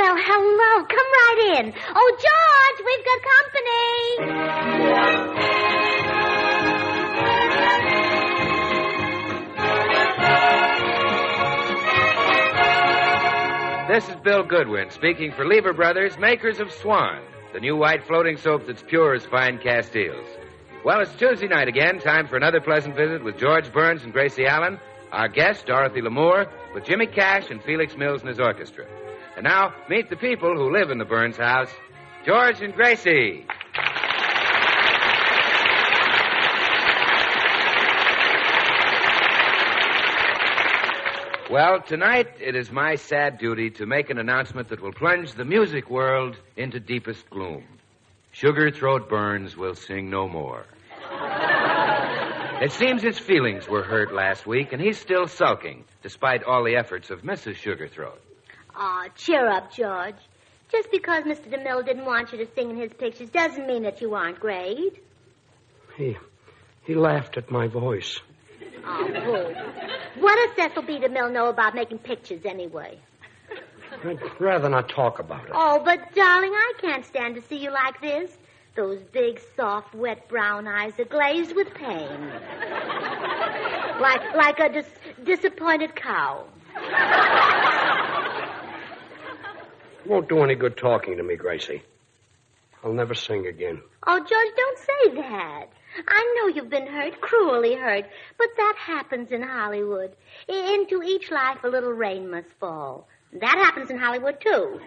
Well, hello. Come right in. Oh, George, we've got company. This is Bill Goodwin speaking for Lever Brothers, makers of Swan, the new white floating soap that's pure as fine Castiles. Well, it's Tuesday night again, time for another pleasant visit with George Burns and Gracie Allen, our guest, Dorothy Lamour, with Jimmy Cash and Felix Mills and his orchestra. And now, meet the people who live in the Burns house, George and Gracie. Well, tonight it is my sad duty to make an announcement that will plunge the music world into deepest gloom. Sugar Throat Burns will sing no more. It seems his feelings were hurt last week, and he's still sulking, despite all the efforts of Mrs. Sugarthroat. Oh, cheer up, George. Just because Mr. DeMille didn't want you to sing in his pictures doesn't mean that you aren't great. He laughed at my voice. Oh, boo. What does Cecil B. DeMille know about making pictures anyway? I'd rather not talk about it. Oh, but, darling, I can't stand to see you like this. Those big, soft, wet brown eyes are glazed with pain. Like a disappointed cow. It won't do any good talking to me, Gracie. I'll never sing again. Oh, George, don't say that. I know you've been hurt, cruelly hurt, but that happens in Hollywood. Into each life a little rain must fall. That happens in Hollywood, too.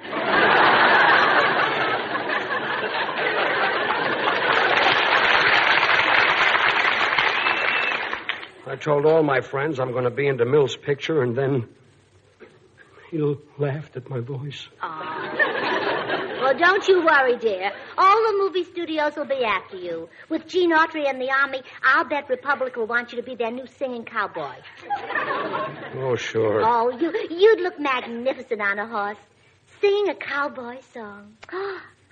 I told all my friends I'm going to be in DeMille's picture, and then he laughed at my voice. Oh. Well, don't you worry, dear. All the movie studios will be after you. With Gene Autry and the Army, I'll bet Republic will want you to be their new singing cowboy. Oh, sure. Oh, you'd look magnificent on a horse, singing a cowboy song.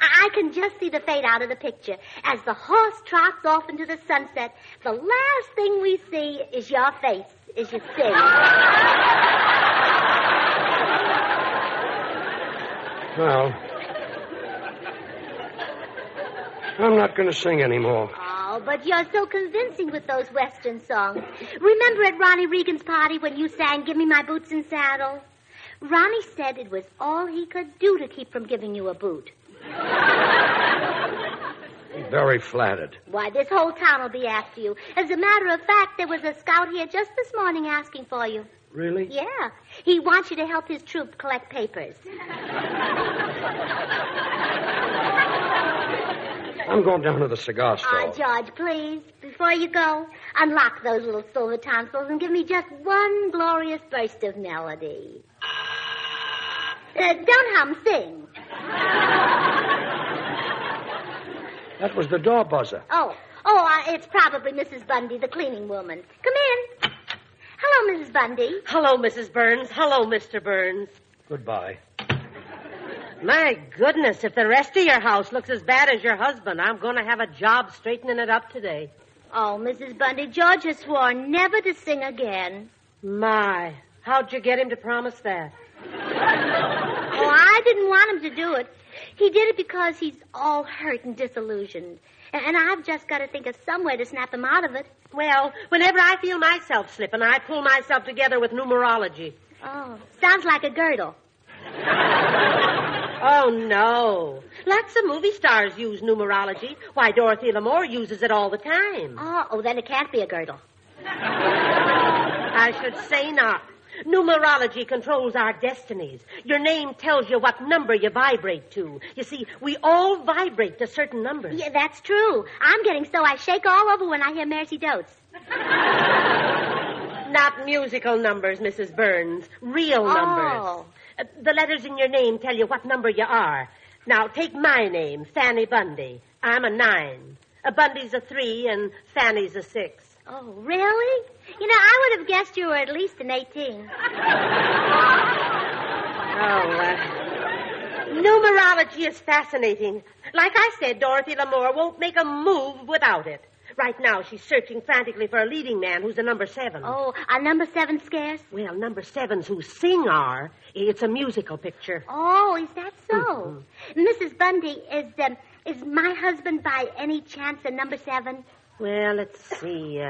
I can just see the fade out of the picture. As the horse trots off into the sunset, the last thing we see is your face as you sing. Well, I'm not going to sing anymore. Oh, but you're so convincing with those Western songs. Remember at Ronnie Reagan's party when you sang Give Me My Boots and Saddle? Ronnie said it was all he could do to keep from giving you a boot. Very flattered. Why, this whole town will be after you. As a matter of fact, there was a scout here just this morning asking for you. Really? Yeah. He wants you to help his troop collect papers. I'm going down to the cigar store. Oh, George, please, before you go, unlock those little silver tonsils and give me just one glorious burst of melody. Don't hum, sing. That was the door buzzer. It's probably Mrs. Bundy, the cleaning woman. Come in. Hello, Mrs. Bundy. Hello, Mrs. Burns. Hello, Mr. Burns. Goodbye. My goodness, if the rest of your house looks as bad as your husband, I'm going to have a job straightening it up today. Oh, Mrs. Bundy, George has sworn never to sing again. My, how'd you get him to promise that? Oh, I didn't want him to do it. He did it because he's all hurt and disillusioned. And I've just got to think of some way to snap him out of it. Well, whenever I feel myself slipping, I pull myself together with numerology. Oh, sounds like a girdle. Oh, no. Lots of movie stars use numerology. Why, Dorothy Lamour uses it all the time. Oh, then it can't be a girdle. I should say not. Numerology controls our destinies. Your name tells you what number you vibrate to. You see, we all vibrate to certain numbers. Yeah, that's true. I'm getting so I shake all over when I hear Mercy Dotes. Not musical numbers, Mrs. Burns. Real numbers. The letters in your name tell you what number you are. Now, take my name, Fanny Bundy. I'm a 9. A Bundy's a 3, and Fanny's a 6. Oh, really? You know, I would have guessed you were at least an 18. Numerology is fascinating. Like I said, Dorothy Lamour won't make a move without it. Right now, she's searching frantically for a leading man who's a number 7. Oh, are number 7 scarce? Well, number 7s who sing are. It's a musical picture. Oh, is that so? Mrs. Bundy, is my husband by any chance a number 7? Well, let's see.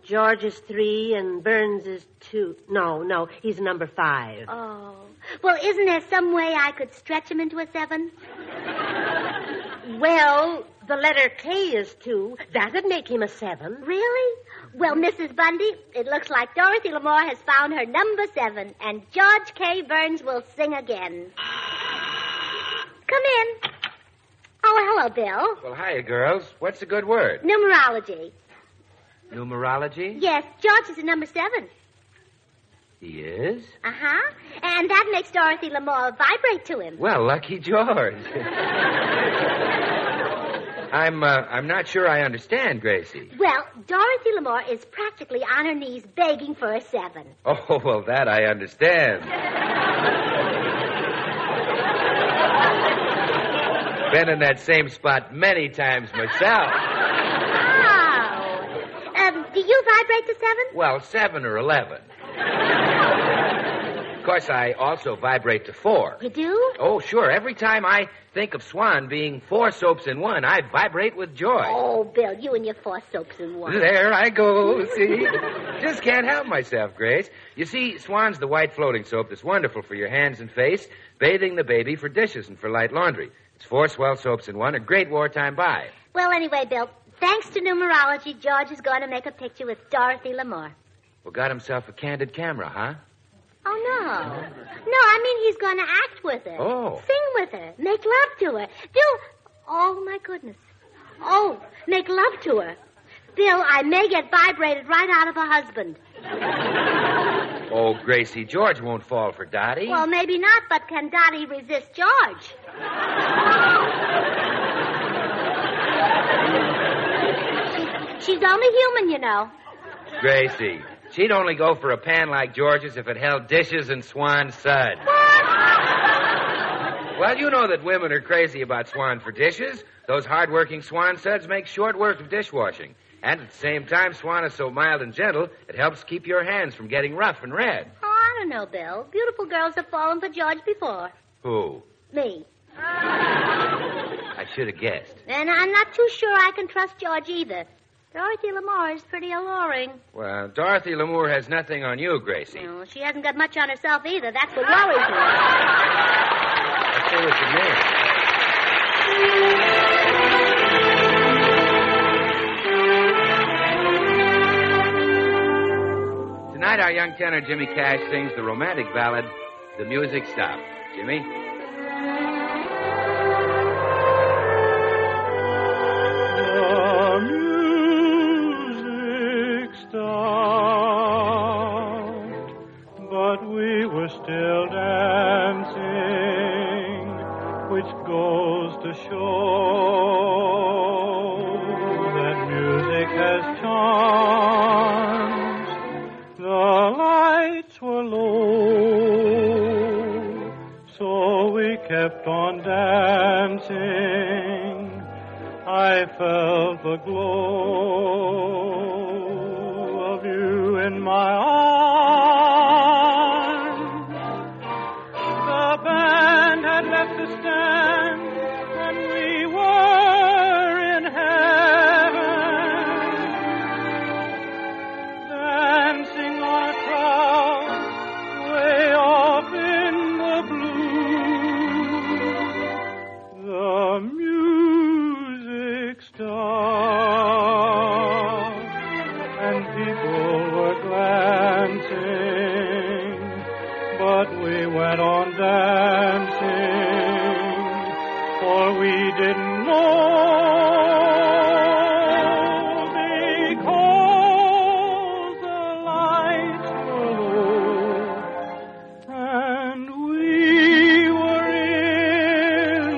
George is 3 and Burns is 2. No, he's a number 5. Oh. Well, isn't there some way I could stretch him into a 7? Well, the letter K is 2. That'd make him a 7. Really? Well, Mrs. Bundy, it looks like Dorothy Lamour has found her number 7, and George K. Burns will sing again. Come in. Oh, hello, Bill. Well, hiya, girls. What's a good word? Numerology. Numerology? Yes, George is a number 7. He is? Uh-huh. And that makes Dorothy Lamour vibrate to him. Well, lucky George. I'm not sure I understand, Gracie. Well, Dorothy Lamour is practically on her knees begging for a 7. Oh, well, that I understand. Been in that same spot many times myself. Oh. Do you vibrate to 7? Well, 7 or 11. Of course, I also vibrate to 4. You do? Oh, sure. Every time I think of Swan being 4 soaps in one, I vibrate with joy. Oh, Bill, you and your 4 soaps in one. There I go, see? Just can't help myself, Grace. You see, Swan's the white floating soap that's wonderful for your hands and face, bathing the baby, for dishes, and for light laundry. It's 4 swell soaps in one, a great wartime buy. Well, anyway, Bill, thanks to numerology, George is going to make a picture with Dorothy Lamour. Well, got himself a candid camera, huh? Oh, no. No, I mean he's going to act with her. Oh. Sing with her. Make love to her. Oh, my goodness. Oh, make love to her. Bill, I may get vibrated right out of a husband. Oh, Gracie, George won't fall for Dottie. Well, maybe not, but can Dottie resist George? She's only human, you know. Gracie, she'd only go for a pan like George's if it held dishes and Swan suds. What? Well, you know that women are crazy about Swan for dishes. Those hard-working Swan suds make short work of dishwashing. And at the same time, Swan is so mild and gentle, it helps keep your hands from getting rough and red. Oh, I don't know, Bill. Beautiful girls have fallen for George before. Who? Me. I should have guessed. And I'm not too sure I can trust George either. Dorothy Lamour is pretty alluring. Well, Dorothy Lamour has nothing on you, Gracie. No, she hasn't got much on herself either. That's what worries me. I see what you mean. Tonight, our young tenor, Jimmy Cash, sings the romantic ballad, The Music Stopped. Jimmy? The music stopped, but we were still dancing, which goes to show that music has charms. The lights were low, so we kept on dancing. I felt the glow of you in my arms. The band had left the stand, and we were in heaven, dancing on a cloud way off in the blue. The music stopped, and people were glancing, but we went on dancing, for we didn't know, because the lights were low, and we were in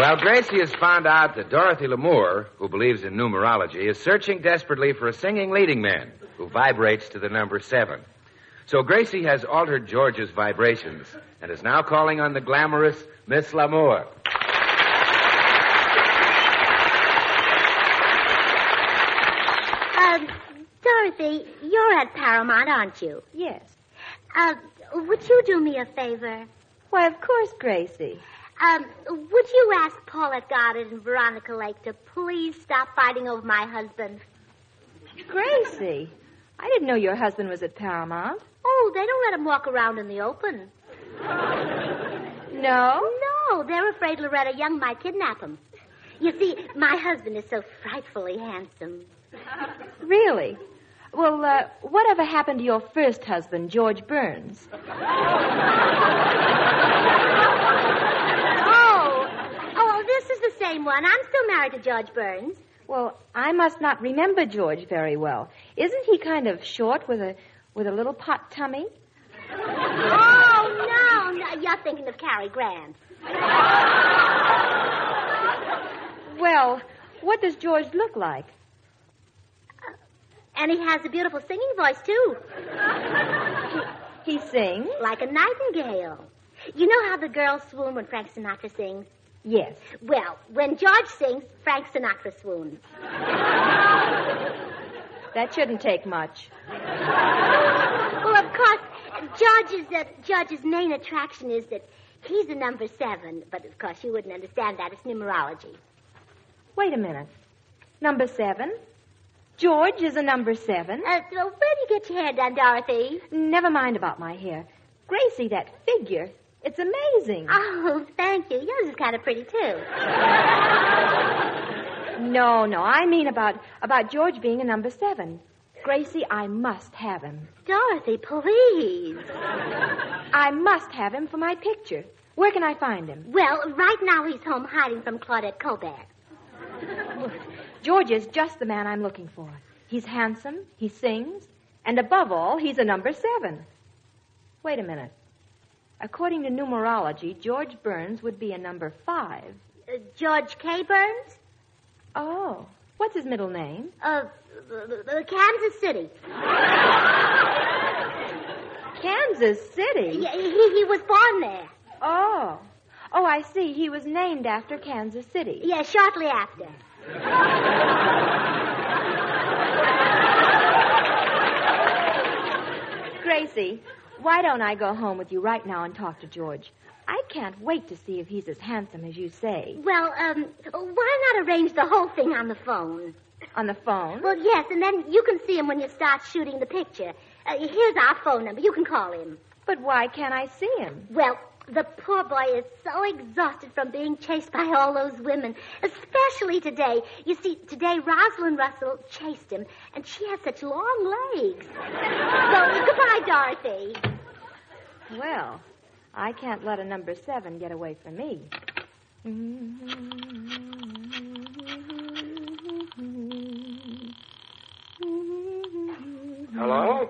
Well, Gracie has found out that Dorothy Lamour, who believes in numerology, is searching desperately for a singing leading man who vibrates to the number 7. So Gracie has altered George's vibrations and is now calling on the glamorous Miss Lamour. Dorothy, you're at Paramount, aren't you? Yes. Would you do me a favor? Why, of course, Gracie. Would you ask Paulette Goddard and Veronica Lake to please stop fighting over my husband? Gracie, I didn't know your husband was at Paramount. Oh, they don't let him walk around in the open. No? No, they're afraid Loretta Young might kidnap him. You see, my husband is so frightfully handsome. Really? Well, whatever happened to your first husband, George Burns? Oh, this is the same one. I'm still married to George Burns. Well, I must not remember George very well. Isn't he kind of short with a little pot tummy? Oh, no, you're thinking of Cary Grant. Well, what does George look like? And he has a beautiful singing voice, too. He sings? Like a nightingale. You know how the girls swoon when Frank Sinatra sings? Yes. Well, when George sings, Frank Sinatra swoons. That shouldn't take much. Well, of course, George's main attraction is that he's a number 7. But, of course, you wouldn't understand that. It's numerology. Wait a minute. Number 7? George is a number 7? Where do you get your hair done, Dorothy? Never mind about my hair. Gracie, that figure, it's amazing. Oh, thank you. Yours is kind of pretty, too. No, I mean about George being a number 7. Gracie, I must have him. Dorothy, please. I must have him for my picture. Where can I find him? Well, right now he's home hiding from Claudette Colbert. George is just the man I'm looking for. He's handsome, he sings, and above all, he's a number 7. Wait a minute. According to numerology, George Burns would be a number 5. George K. Burns? Oh. What's his middle name? Kansas City. Kansas City? Yeah, he was born there. Oh, I see. He was named after Kansas City. Yeah, shortly after. Gracie, why don't I go home with you right now and talk to George? I can't wait to see if he's as handsome as you say. Well, why not arrange the whole thing on the phone? On the phone? Well, yes, and then you can see him when you start shooting the picture. Here's our phone number. You can call him. But why can't I see him? Well, the poor boy is so exhausted from being chased by all those women, especially today. You see, today Rosalind Russell chased him, and she has such long legs. So, goodbye, Dorothy. Well, I can't let a number 7 get away from me. Hello?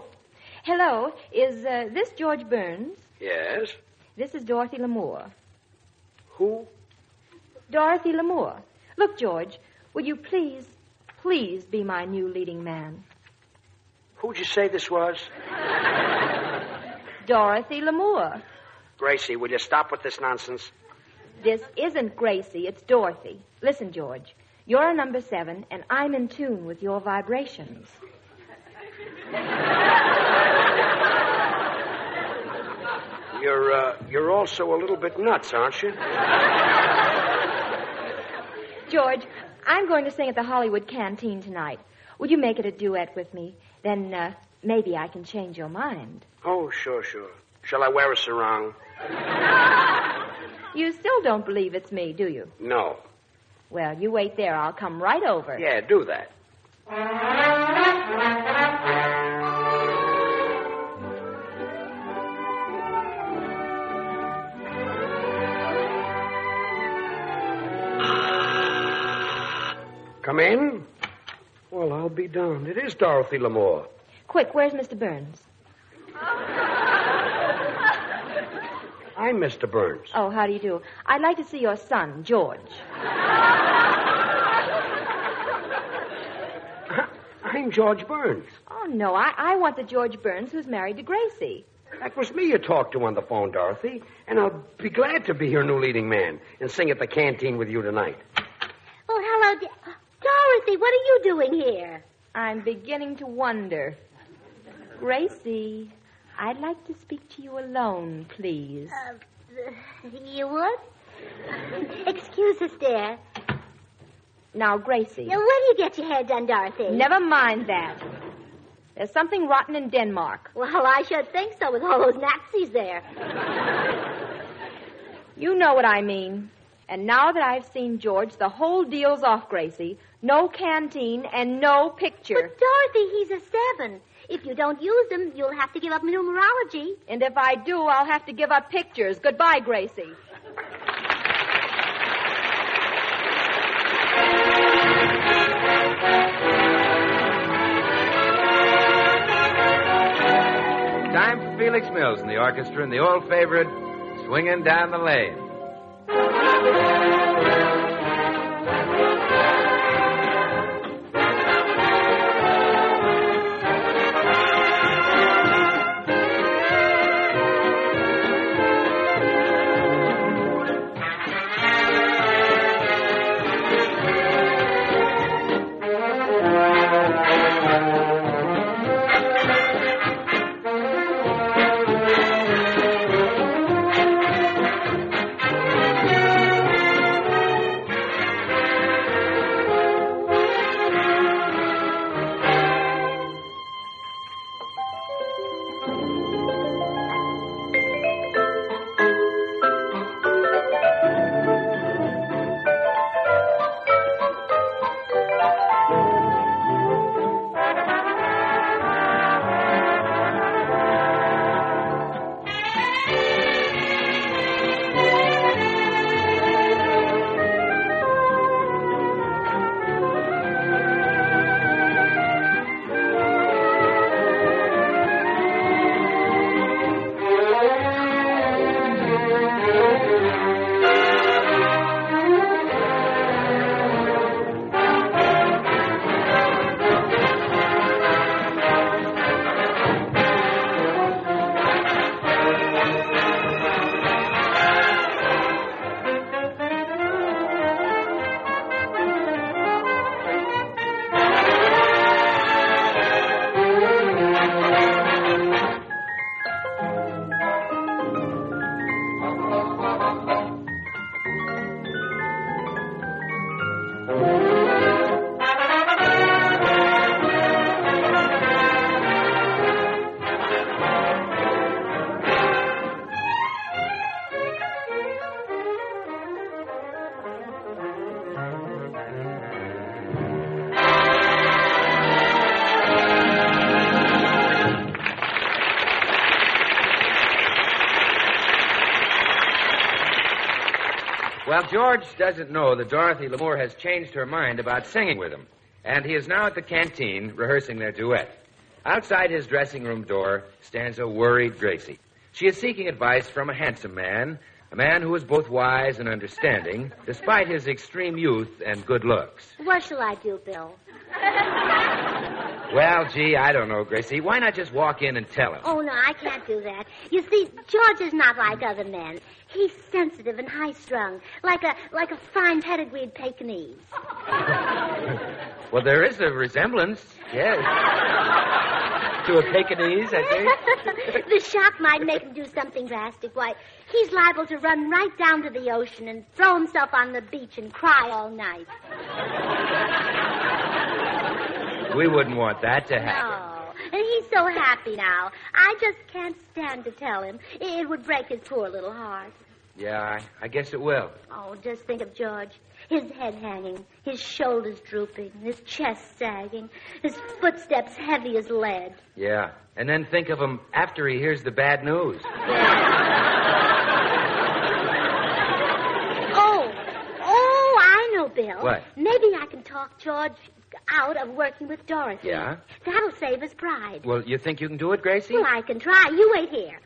Hello. Is this George Burns? Yes. This is Dorothy Lamour. Who? Dorothy Lamour. Look, George, would you please be my new leading man? Who'd you say this was? Dorothy Lamour. Gracie, will you stop with this nonsense? This isn't Gracie, it's Dorothy. Listen, George, you're a number 7, and I'm in tune with your vibrations. You're also a little bit nuts, aren't you? George, I'm going to sing at the Hollywood Canteen tonight. Would you make it a duet with me? Then maybe I can change your mind. Oh, sure. Shall I wear a sarong? You still don't believe it's me, do you? No. Well, you wait there. I'll come right over. Yeah, do that. Come in. Well, I'll be darned. It is Dorothy Lamour. I'm Mr. Burns. Oh, how do you do? I'd like to see your son, George. I'm George Burns. Oh, no, I want the George Burns who's married to Gracie. That was me you talked to on the phone, Dorothy. And I'll be glad to be your new leading man and sing at the canteen with you tonight. Oh, hello, Dorothy. What are you doing here? I'm beginning to wonder. Gracie, I'd like to speak to you alone, please. You would? Excuse us, dear. Now, Gracie. Now, where do you get your hair done, Dorothy? Never mind that. There's something rotten in Denmark. Well, I should think so with all those Nazis there. You know what I mean. And now that I've seen George, the whole deal's off, Gracie. No canteen and no picture. But, Dorothy, he's a 7. If you don't use him, you'll have to give up numerology. And if I do, I'll have to give up pictures. Goodbye, Gracie. Time for Felix Mills and the orchestra and the old favorite, Swinging Down the Lane. Well, George doesn't know that Dorothy Lamour has changed her mind about singing with him, and he is now at the canteen rehearsing their duet. Outside his dressing room door stands a worried Gracie. She is seeking advice from a handsome man, a man who is both wise and understanding, despite his extreme youth and good looks. What shall I do, Bill? Well, gee, I don't know, Gracie. Why not just walk in and tell him? Oh, no, I can't do that. You see, George is not like other men. He's sensitive and high-strung, like a fine pedigreed Pekingese. Well, there is a resemblance, yes. To a Pekingese, I think. The shock might make him do something drastic. Why, he's liable to run right down to the ocean and throw himself on the beach and cry all night. We wouldn't want that to happen. No, and he's so happy now. I just can't stand to tell him. It would break his poor little heart. Yeah, I guess it will. Oh, just think of George. His head hanging, his shoulders drooping, his chest sagging, his footsteps heavy as lead. Yeah, and then think of him after he hears the bad news. Oh, I know, Bill. What? Maybe I can talk George out of working with Dorothy. Yeah? That'll save his pride. Well, you think you can do it, Gracie? Well, I can try. You wait here.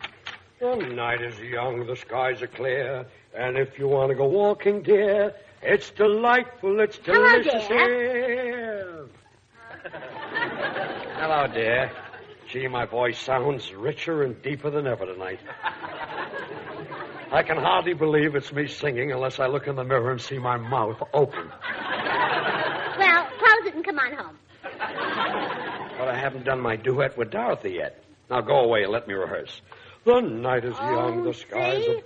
The night is young, the skies are clear, and if you want to go walking, dear, it's delightful, it's delicious here. Hello, dear. Gee, my voice sounds richer and deeper than ever tonight. I can hardly believe it's me singing unless I look in the mirror and see my mouth open. Well, close it and come on home. But I haven't done my duet with Dorothy yet. Now go away and let me rehearse. The night is young, the skies see? are...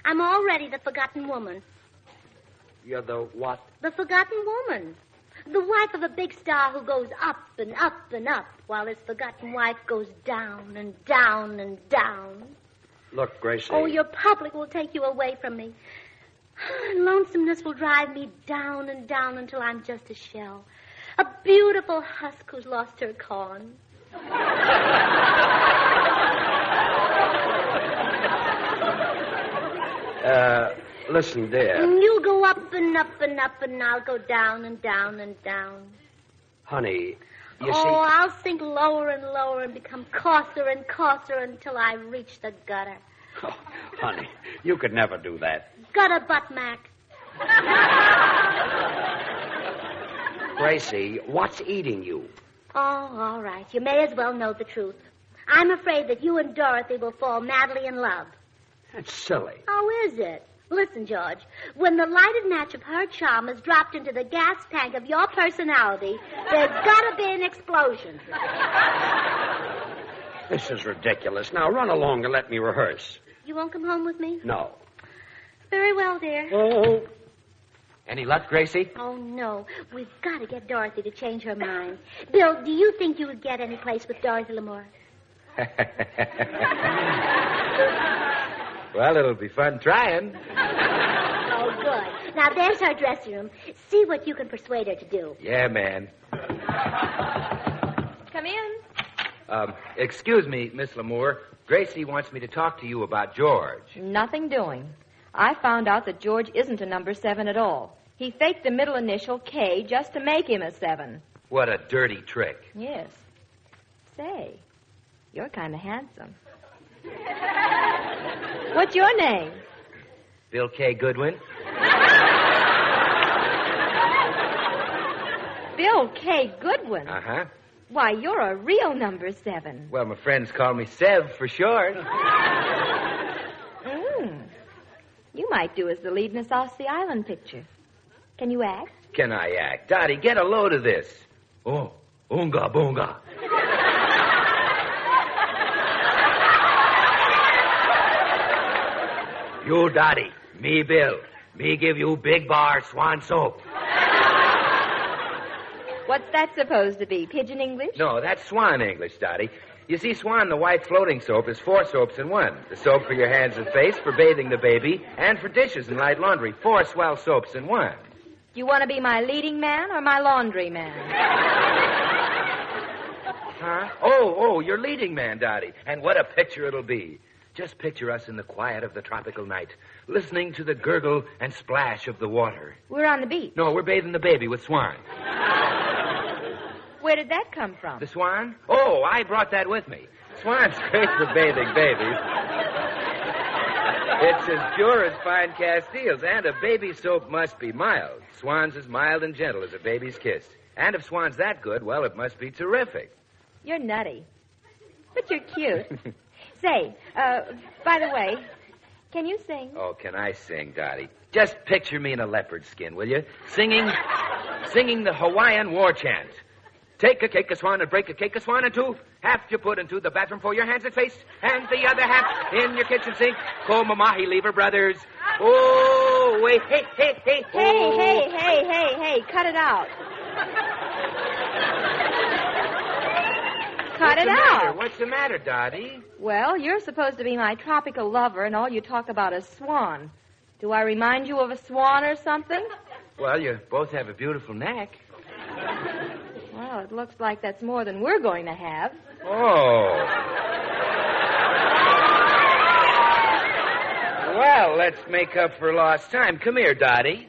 I'm already the forgotten woman. You're the what? The forgotten woman. The wife of a big star who goes up and up and up, while his forgotten wife goes down and down and down. Look, Gracie. Oh, your public will take you away from me. Lonesomeness will drive me down and down until I'm just a shell. A beautiful husk who's lost her corn. Listen, dear. You go up and up and up, and I'll go down and down and down. Honey, you Oh, see... I'll sink lower and lower and become coarser and coarser until I reach the gutter. Oh, honey, you could never do that. Gutter butt, Mac. Gracie, what's eating you? Oh, all right. You may as well know the truth. I'm afraid that you and Dorothy will fall madly in love. That's silly. How is it? Listen, George. When the lighted match of her charm is dropped into the gas tank of your personality, there's got to be an explosion. This is ridiculous. Now run along and let me rehearse. You won't come home with me? No. Very well, dear. Oh. Any luck, Gracie? Oh, no. We've got to get Dorothy to change her mind. Bill, do you think you would get any place with Dorothy Lamour? Well, it'll be fun trying. Oh, good. Now, there's her dressing room. See what you can persuade her to do. Yeah, man. Come in. Excuse me, Miss Lamour. Gracie wants me to talk to you about George. Nothing doing. I found out that George isn't a number 7 at all. He faked the middle initial K just to make him a 7. What a dirty trick. Yes. Say, you're kind of handsome. What's your name? Bill K. Goodwin? Bill K. Goodwin? Uh-huh. Why, you're a real number 7. Well, my friends call me Sev for short. You might do as the lead in a South Sea Island picture. Can you act? Can I act? Dottie, get a load of this. Oh, oonga boonga. You, Dottie. Me, Bill. Me give you big bar Swan soap. What's that supposed to be? Pigeon English? No, that's Swan English, Dottie. You see, Swan, the white floating soap, is 4 soaps in one. The soap for your hands and face, for bathing the baby, and for dishes and light laundry. 4 swell soaps in one. Do you want to be my leading man or my laundry man? Huh? Oh, you're leading man, Dottie. And what a picture it'll be. Just picture us in the quiet of the tropical night, listening to the gurgle and splash of the water. We're on the beach. No, we're bathing the baby with Swan. Where did that come from? The Swan? Oh, I brought that with me. Swan's great for bathing babies. It's as pure as fine Castiles, and a baby soap must be mild. Swan's as mild and gentle as a baby's kiss. And if Swan's that good, well, it must be terrific. You're nutty. But you're cute. Say, by the way, can you sing? Oh, can I sing, Dottie? Just picture me in a leopard skin, will you? Singing the Hawaiian war chant. Take a cake, a swan, and break a cake, a swan, and 2. Half you put into the bathroom for your hands and face, and the other half in your kitchen sink. Komamahi, Lever Brothers. Oh, wait, hey. Oh. Hey, cut it out. Cut it out. What's the matter, Dottie? Well, you're supposed to be my tropical lover, and all you talk about is Swan. Do I remind you of a swan or something? Well, you both have a beautiful neck. Well, it looks like that's more than we're going to have. Oh. Well, let's make up for lost time. Come here, Dottie.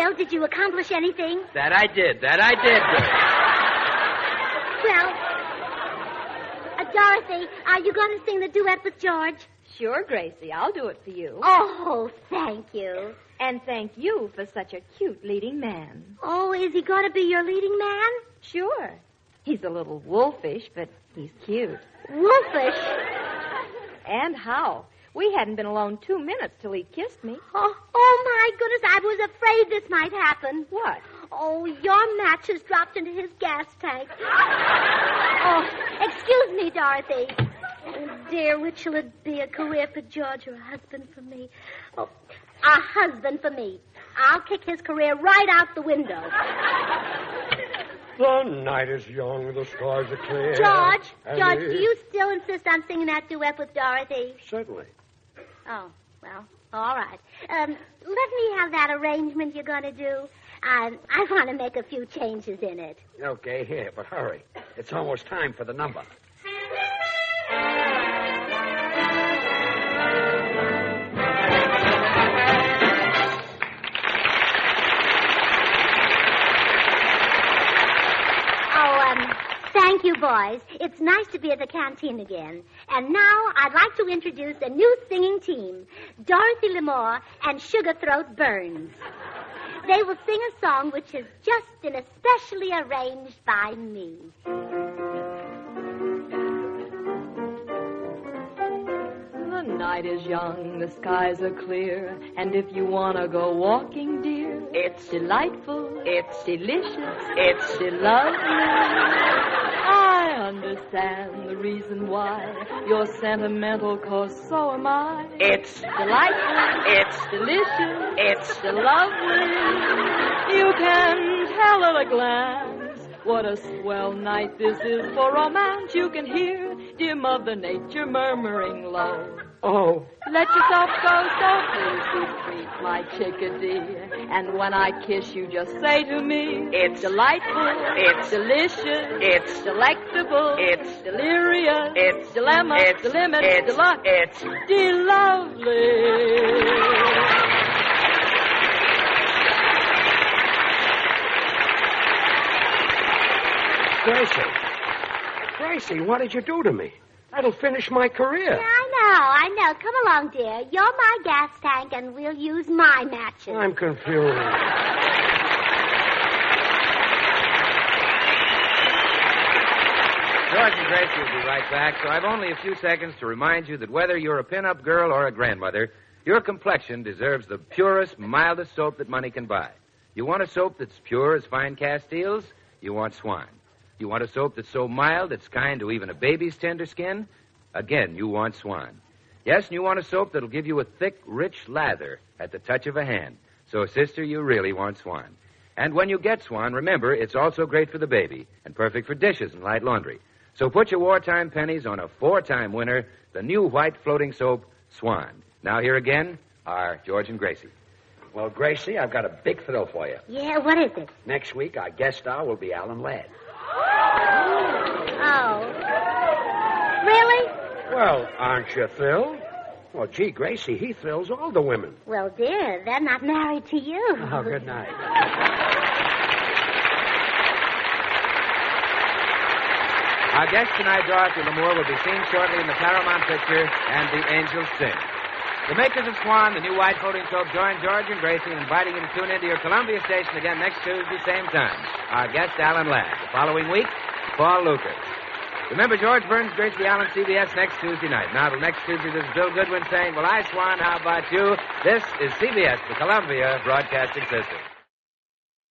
Bill, did you accomplish anything? That I did. Well, Dorothy, are you going to sing the duet with George? Sure, Gracie. I'll do it for you. Oh, thank you. And thank you for such a cute leading man. Oh, is he going to be your leading man? Sure. He's a little wolfish, but he's cute. Wolfish? And how? We hadn't been alone 2 minutes till he kissed me. Oh, my goodness, I was afraid this might happen. What? Oh, your match has dropped into his gas tank. Oh, excuse me, Dorothy. Oh, dear, which shall it be, a career for George or a husband for me? Oh, a husband for me. I'll kick his career right out the window. The night is young, the stars are clear. George, do you still insist on singing that duet with Dorothy? Certainly. Oh, well, all right. Let me have that arrangement you're going to do. I want to make a few changes in it. Okay, here, but hurry. It's almost time for the number. Thank you, boys. It's nice to be at the canteen again. And now I'd like to introduce a new singing team, Dorothy Lamour and Sugarthroat Burns. They will sing a song which has just been especially arranged by me. The night is young, the skies are clear, and if you want to go walking, dear, it's delightful, it's delicious, it's lovely. I understand the reason why you're sentimental, 'cause so am I. It's delightful, it's delicious, it's lovely. You can tell at a glance what a swell night this is for romance. You can hear dear Mother Nature murmuring low. Oh. Let yourself go softly, sweet sweet, my chickadee. And when I kiss you, just say to me, it's delightful, it's delicious, it's delectable, it's delirious, it's dilemma, it's delimit, it's deluxe, it's de-lovely. Gracie, what did you do to me? That'll finish my career. Yeah, I know. Come along, dear. You're my gas tank, and we'll use my matches. I'm confused. George and Gracie will be right back, so I've only a few seconds to remind you that whether you're a pin-up girl or a grandmother, your complexion deserves the purest, mildest soap that money can buy. You want a soap that's pure as fine Castiles? You want Swan. You want a soap that's so mild it's kind to even a baby's tender skin? Again, you want Swan. Yes, and you want a soap that'll give you a thick, rich lather at the touch of a hand. So, sister, you really want Swan. And when you get Swan, remember, it's also great for the baby and perfect for dishes and light laundry. So put your wartime pennies on a 4-time winner, the new white floating soap, Swan. Now here again are George and Gracie. Well, Gracie, I've got a big thrill for you. Yeah, what is it? Next week, our guest star will be Alan Ladd. Oh. Really? Well, aren't you thrilled? Well, gee, Gracie, he thrills all the women. Well, dear, they're not married to you. Oh, good night. Our guest tonight, Dorothy Lamour, will be seen shortly in the Paramount picture And the Angels Sing. The makers of Swan, the new white floating soap, join George and Gracie in inviting you to tune into your Columbia station again next Tuesday, same time. Our guest, Alan Ladd. The following week, Paul Lucas. Remember, George Burns, Gracie Allen, CBS next Tuesday night. Now, till next Tuesday, this is Bill Goodwin saying, well, I, Swan, how about you? This is CBS, the Columbia Broadcasting System.